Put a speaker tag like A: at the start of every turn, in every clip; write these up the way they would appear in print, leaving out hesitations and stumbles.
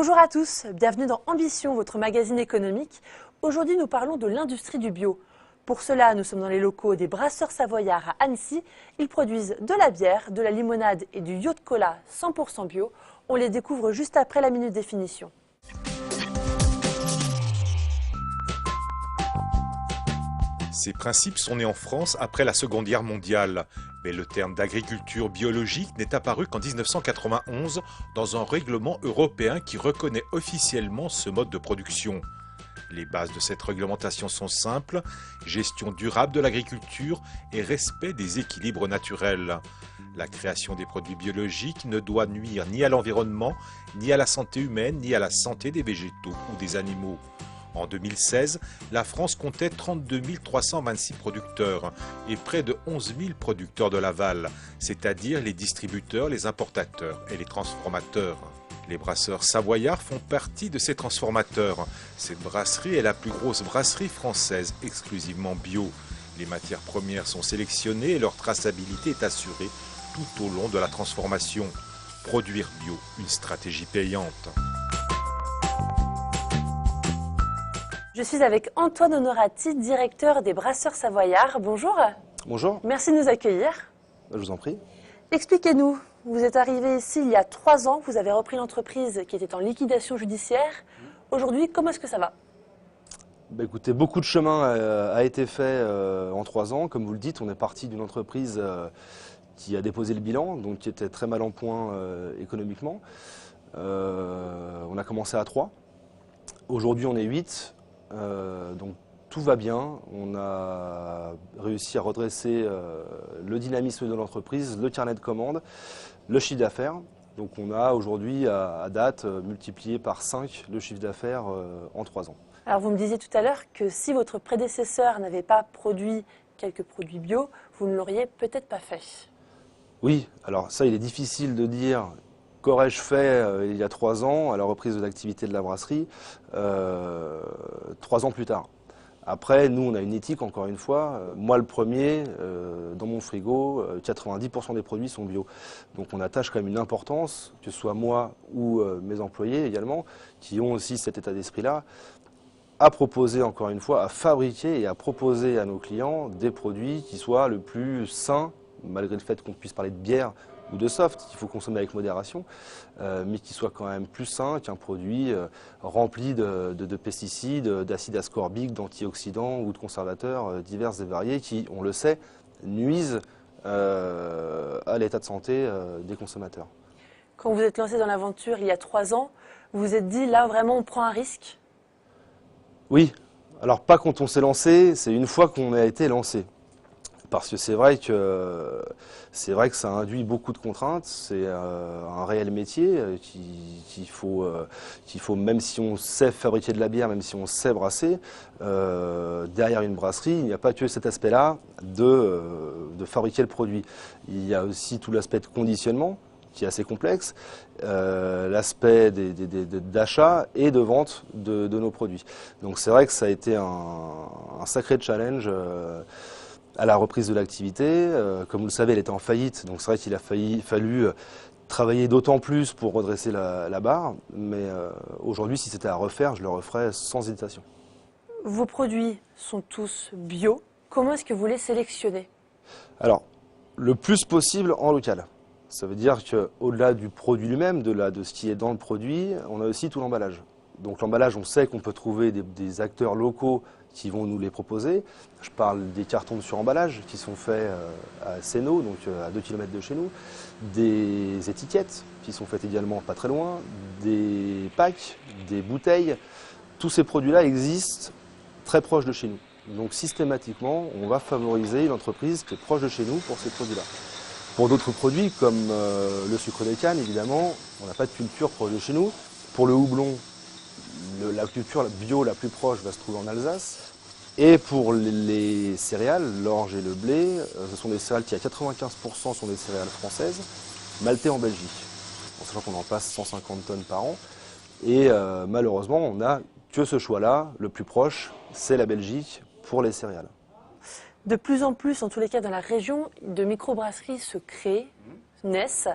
A: Bonjour à tous, bienvenue dans Ambition, votre magazine économique. Aujourd'hui, nous parlons de l'industrie du bio. Pour cela, nous sommes dans les locaux des Brasseurs Savoyards à Annecy. Ils produisent de la bière, de la limonade et du yacht cola 100% bio. On les découvre juste après la minute définition.
B: Ces principes sont nés en France après la Seconde Guerre mondiale. Mais le terme d'agriculture biologique n'est apparu qu'en 1991 dans un règlement européen qui reconnaît officiellement ce mode de production. Les bases de cette réglementation sont simples, gestion durable de l'agriculture et respect des équilibres naturels. La création des produits biologiques ne doit nuire ni à l'environnement, ni à la santé humaine, ni à la santé des végétaux ou des animaux. En 2016, la France comptait 32 326 producteurs et près de 11 000 producteurs de l'aval, c'est-à-dire les distributeurs, les importateurs et les transformateurs. Les brasseurs savoyards font partie de ces transformateurs. Cette brasserie est la plus grosse brasserie française exclusivement bio. Les matières premières sont sélectionnées et leur traçabilité est assurée tout au long de la transformation. Produire bio, une stratégie payante.
A: Je suis avec Antoine Honorati, directeur des Brasseurs Savoyards. Bonjour.
C: Bonjour.
A: Merci de nous accueillir.
C: Je vous en prie.
A: Expliquez-nous, vous êtes arrivé ici il y a 3 ans, vous avez repris l'entreprise qui était en liquidation judiciaire. Aujourd'hui, comment est-ce que ça va ?
C: Écoutez, beaucoup de chemin a été fait en 3 ans. Comme vous le dites, on est parti d'une entreprise qui a déposé le bilan, donc qui était très mal en point économiquement. On a commencé à 3. Aujourd'hui, on est 8. Donc tout va bien. On a réussi à redresser le dynamisme de l'entreprise, le carnet de commandes, le chiffre d'affaires. Donc on a aujourd'hui à date multiplié par 5 le chiffre d'affaires en 3 ans.
A: Alors vous me disiez tout à l'heure que si votre prédécesseur n'avait pas produit quelques produits bio, vous ne l'auriez peut-être pas fait.
C: Oui, alors ça il est difficile de dire qu'aurais-je fait il y a 3 ans à la reprise de l'activité de la brasserie 3 ans plus tard. Après, nous, on a une éthique, encore une fois. Moi, le premier, dans mon frigo, 90% des produits sont bio. Donc, on attache quand même une importance, que ce soit moi ou mes employés également, qui ont aussi cet état d'esprit-là, à proposer, encore une fois, à fabriquer et à proposer à nos clients des produits qui soient le plus sains, malgré le fait qu'on puisse parler de bière ou de soft, qu'il faut consommer avec modération, mais qui soit quand même plus sain qu'un produit rempli de pesticides, d'acides ascorbiques, d'antioxydants ou de conservateurs divers et variés qui, on le sait, nuisent à l'état de santé des consommateurs.
A: Quand vous êtes lancé dans l'aventure il y a 3 ans, vous vous êtes dit là vraiment on prend un risque ?
C: Oui, alors pas quand on s'est lancé, c'est une fois qu'on a été lancé. Parce que c'est vrai que ça induit beaucoup de contraintes, c'est un réel métier qu'il faut, même si on sait fabriquer de la bière, même si on sait brasser, derrière une brasserie, il n'y a pas que cet aspect-là de fabriquer le produit. Il y a aussi tout l'aspect de conditionnement, qui est assez complexe, l'aspect d'achat et de vente de nos produits. Donc c'est vrai que ça a été un sacré challenge à la reprise de l'activité. Comme vous le savez, elle était en faillite, donc c'est vrai qu'il a fallu travailler d'autant plus pour redresser la barre. Mais aujourd'hui, si c'était à refaire, je le referais sans hésitation.
A: Vos produits sont tous bio. Comment est-ce que vous les sélectionnez ?
C: Alors, le plus possible en local. Ça veut dire qu'au-delà du produit lui-même, de ce qui est dans le produit, on a aussi tout l'emballage. Donc l'emballage, on sait qu'on peut trouver des acteurs locaux qui vont nous les proposer. Je parle des cartons de suremballage qui sont faits à Sénaux, donc à 2 km de chez nous, des étiquettes qui sont faites également pas très loin, des packs, des bouteilles. Tous ces produits-là existent très proches de chez nous. Donc systématiquement, on va favoriser une entreprise qui est proche de chez nous pour ces produits-là. Pour d'autres produits, comme le sucre de canne, évidemment, on n'a pas de culture proche de chez nous. Pour le houblon, la culture bio la plus proche va se trouver en Alsace. Et pour les céréales, l'orge et le blé, ce sont des céréales qui à 95% sont des céréales françaises, maltais en Belgique. En sachant qu'on en passe 150 tonnes par an. Et malheureusement, on n'a que ce choix-là. Le plus proche, c'est la Belgique pour les céréales.
A: De plus en plus, en tous les cas dans la région, de microbrasseries se créent, naissent.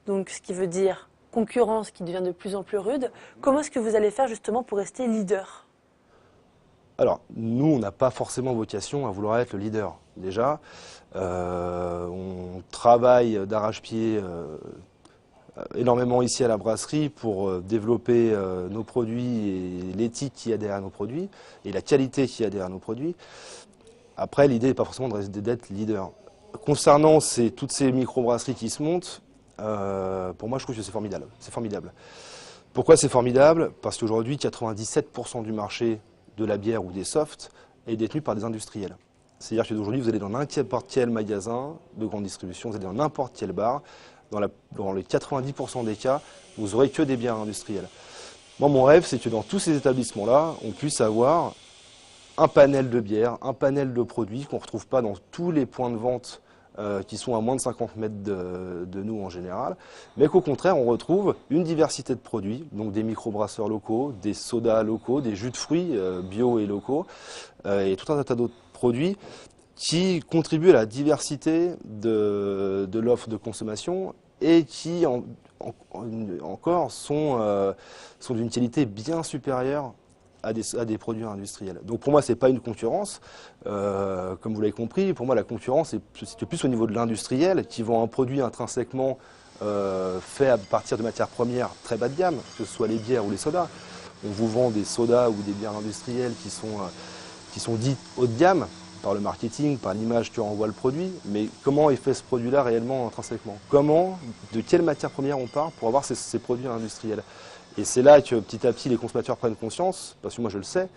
A: Donc ce qui veut dire concurrence qui devient de plus en plus rude. Comment est-ce que vous allez faire justement pour rester leader?
C: Alors, nous, on n'a pas forcément vocation à vouloir être le leader. Déjà, on travaille d'arrache-pied énormément ici à la brasserie pour développer nos produits et l'éthique qu'il y a derrière nos produits et la qualité qu'il y a derrière nos produits. Après, l'idée n'est pas forcément d'être leader. Concernant toutes ces microbrasseries qui se montent, pour moi, je trouve que c'est formidable. C'est formidable. Pourquoi c'est formidable? Parce qu'aujourd'hui, 97% du marché de la bière ou des softs est détenu par des industriels. C'est-à-dire qu'aujourd'hui, vous allez dans n'importe quel magasin de grande distribution, vous allez dans n'importe quel bar, dans les 90% des cas, vous n'aurez que des bières industrielles. Moi, mon rêve, c'est que dans tous ces établissements-là, on puisse avoir un panel de bières, un panel de produits qu'on ne retrouve pas dans tous les points de vente qui sont à moins de 50 mètres de nous en général, mais qu'au contraire, on retrouve une diversité de produits, donc des microbrasseurs locaux, des sodas locaux, des jus de fruits bio et locaux, et tout un tas d'autres produits qui contribuent à la diversité de l'offre de consommation et qui encore sont d'une qualité bien supérieure à des produits industriels. Donc pour moi, ce n'est pas une concurrence, comme vous l'avez compris. Pour moi, la concurrence, c'est plus au niveau de l'industriel qui vend un produit intrinsèquement fait à partir de matières premières très bas de gamme, que ce soit les bières ou les sodas. On vous vend des sodas ou des bières industrielles qui sont dites haut de gamme, par le marketing, par l'image que renvoie le produit, mais comment est fait ce produit-là réellement intrinsèquement? De quelle matière première on part pour avoir ces produits industriels? Et c'est là que petit à petit les consommateurs prennent conscience, parce que moi je le sais,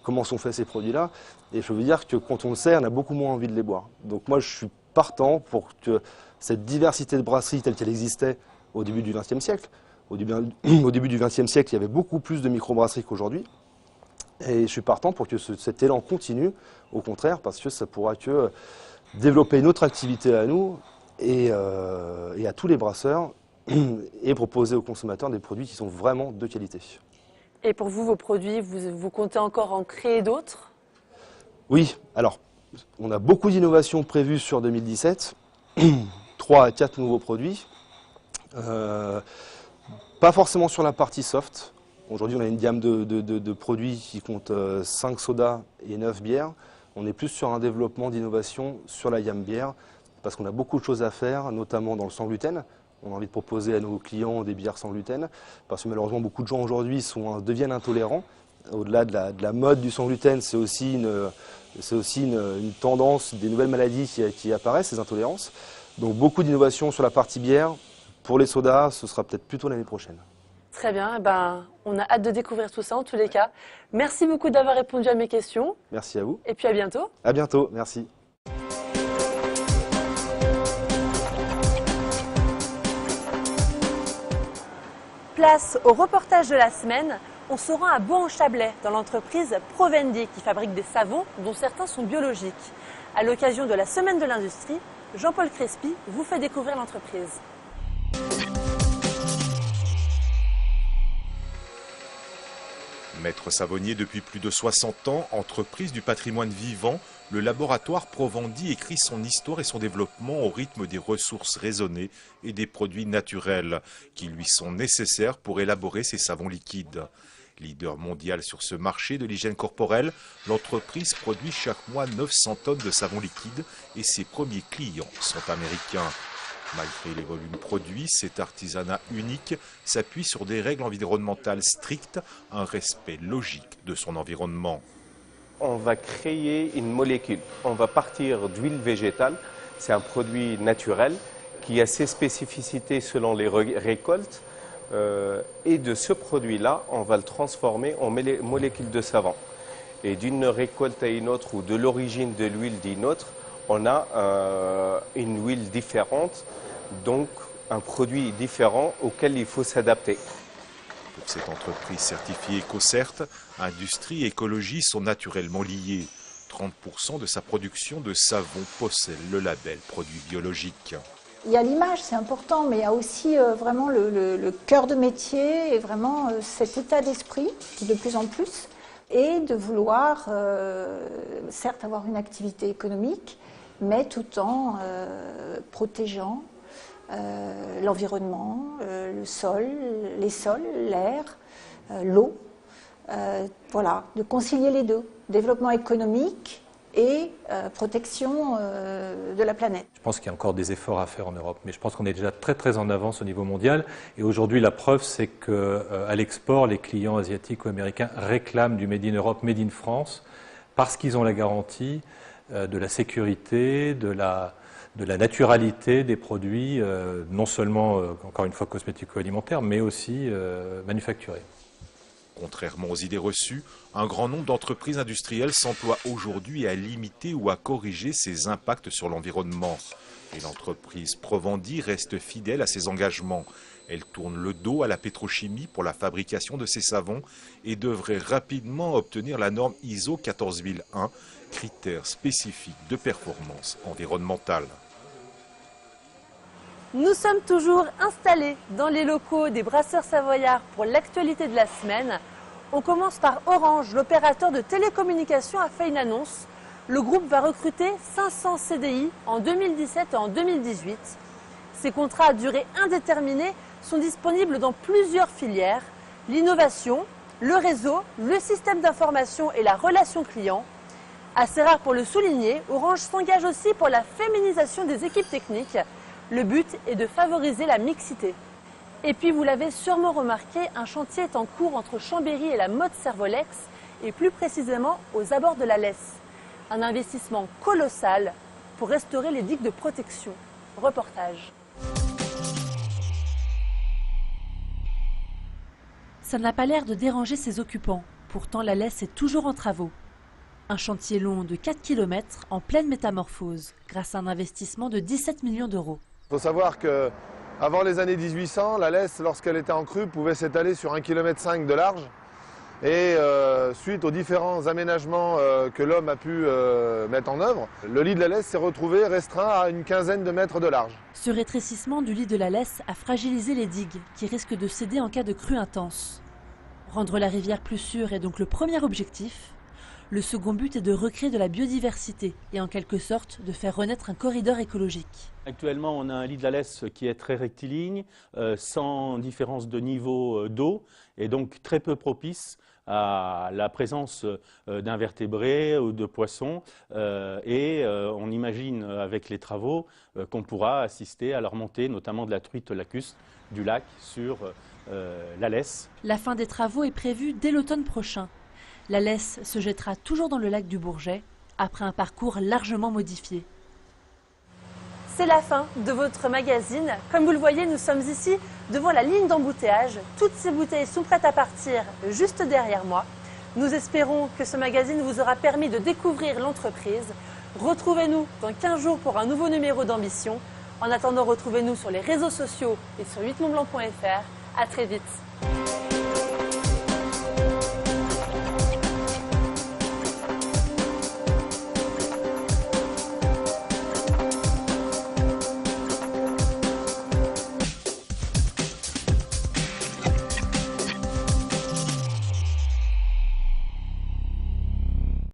C: comment sont faits ces produits-là, et je veux dire que quand on le sait, on a beaucoup moins envie de les boire. Donc moi je suis partant pour que cette diversité de brasseries telle qu'elle existait au début du XXe siècle, au début du XXe siècle, il y avait beaucoup plus de microbrasseries qu'aujourd'hui. Et je suis partant pour que cet élan continue, au contraire, parce que ça pourra que développer notre activité à nous et à tous les brasseurs et proposer aux consommateurs des produits qui sont vraiment de qualité.
A: Et pour vous, vos produits, vous comptez encore en créer d'autres?
C: Oui, alors, on a beaucoup d'innovations prévues sur 2017, 3 à 4 nouveaux produits, pas forcément sur la partie soft. Aujourd'hui, on a une gamme de produits qui compte 5 sodas et 9 bières. On est plus sur un développement d'innovation sur la gamme bière parce qu'on a beaucoup de choses à faire, notamment dans le sans gluten. On a envie de proposer à nos clients des bières sans gluten parce que malheureusement, beaucoup de gens aujourd'hui deviennent intolérants. Au-delà de la mode du sans gluten, c'est aussi une tendance, des nouvelles maladies qui apparaissent, ces intolérances. Donc beaucoup d'innovations sur la partie bière. Pour les sodas, ce sera peut-être plutôt l'année prochaine.
A: Très bien, on a hâte de découvrir tout ça en tous les cas. Merci beaucoup d'avoir répondu à mes questions.
C: Merci à vous.
A: Et puis à bientôt.
C: À bientôt, merci.
A: Place au reportage de la semaine. On se rend à Bourg-en-Chablais, dans l'entreprise Provendi, qui fabrique des savons dont certains sont biologiques. À l'occasion de la Semaine de l'Industrie, Jean-Paul Crespi vous fait découvrir l'entreprise.
B: Maître savonnier depuis plus de 60 ans, entreprise du patrimoine vivant, le laboratoire Provendi écrit son histoire et son développement au rythme des ressources raisonnées et des produits naturels qui lui sont nécessaires pour élaborer ses savons liquides. Leader mondial sur ce marché de l'hygiène corporelle, l'entreprise produit chaque mois 900 tonnes de savon liquide et ses premiers clients sont américains. Malgré les volumes produits, cet artisanat unique s'appuie sur des règles environnementales strictes, un respect logique de son environnement.
D: On va créer une molécule. On va partir d'huile végétale. C'est un produit naturel qui a ses spécificités selon les récoltes. Et de ce produit-là, on va le transformer en molécule de savon. Et d'une récolte à une autre ou de l'origine de l'huile d'une autre, on a une huile différente, donc un produit différent auquel il faut s'adapter.
B: Pour cette entreprise certifiée EcoCert, industrie et écologie sont naturellement liées. 30% de sa production de savon possède le label produit biologique.
E: Il y a l'image, c'est important, mais il y a aussi vraiment le cœur de métier et vraiment cet état d'esprit de plus en plus et de vouloir certes avoir une activité économique, mais tout en protégeant l'environnement, le sol, les sols, l'air, l'eau. Voilà, de concilier les deux, développement économique et protection de la planète.
F: Je pense qu'il y a encore des efforts à faire en Europe, mais je pense qu'on est déjà très très en avance au niveau mondial. Et aujourd'hui, la preuve, c'est qu'à l'export, les clients asiatiques ou américains réclament du Made in Europe, Made in France, parce qu'ils ont la garantie de la sécurité, de la naturalité des produits, non seulement, encore une fois, cosmético-alimentaires, mais aussi manufacturés.
B: Contrairement aux idées reçues, un grand nombre d'entreprises industrielles s'emploient aujourd'hui à limiter ou à corriger ces impacts sur l'environnement. Et l'entreprise Provandi reste fidèle à ses engagements. Elle tourne le dos à la pétrochimie pour la fabrication de ses savons et devrait rapidement obtenir la norme ISO 14001, critère spécifique de performance environnementale.
A: Nous sommes toujours installés dans les locaux des Brasseurs Savoyards pour l'actualité de la semaine. On commence par Orange, l'opérateur de télécommunications a fait une annonce. Le groupe va recruter 500 CDI en 2017 et en 2018. Ces contrats à durée indéterminée sont disponibles dans plusieurs filières. L'innovation, le réseau, le système d'information et la relation client. Assez rare pour le souligner, Orange s'engage aussi pour la féminisation des équipes techniques. Le but est de favoriser la mixité. Et puis vous l'avez sûrement remarqué, un chantier est en cours entre Chambéry et la Motte Servolex, et plus précisément aux abords de la Lesse. Un investissement colossal pour restaurer les digues de protection. Reportage. Ça n'a pas l'air de déranger ses occupants. Pourtant, la Lesse est toujours en travaux. Un chantier long de 4 km en pleine métamorphose, grâce à un investissement de 17 millions d'euros.
G: Il faut savoir qu'avant les années 1800, la Lesse, lorsqu'elle était en crue, pouvait s'étaler sur 1,5 km de large. Et suite aux différents aménagements que l'homme a pu mettre en œuvre, le lit de la Lesse s'est retrouvé restreint à une quinzaine de mètres de large.
A: Ce rétrécissement du lit de la Lesse a fragilisé les digues, qui risquent de céder en cas de crue intense. Rendre la rivière plus sûre est donc le premier objectif. Le second but est de recréer de la biodiversité et en quelque sorte de faire renaître un corridor écologique.
H: Actuellement, on a un lit de la Lesse qui est très rectiligne, sans différence de niveau d'eau et donc très peu propice à la présence d'invertébrés ou de poissons. On imagine avec les travaux qu'on pourra assister à la remontée notamment de la truite lacustre du lac sur la Lesse.
A: La fin des travaux est prévue dès l'automne prochain. La Lesse se jettera toujours dans le lac du Bourget, après un parcours largement modifié. C'est la fin de votre magazine. Comme vous le voyez, nous sommes ici devant la ligne d'embouteillage. Toutes ces bouteilles sont prêtes à partir juste derrière moi. Nous espérons que ce magazine vous aura permis de découvrir l'entreprise. Retrouvez-nous dans 15 jours pour un nouveau numéro d'Ambition. En attendant, retrouvez-nous sur les réseaux sociaux et sur 8montblanc.fr. À très vite.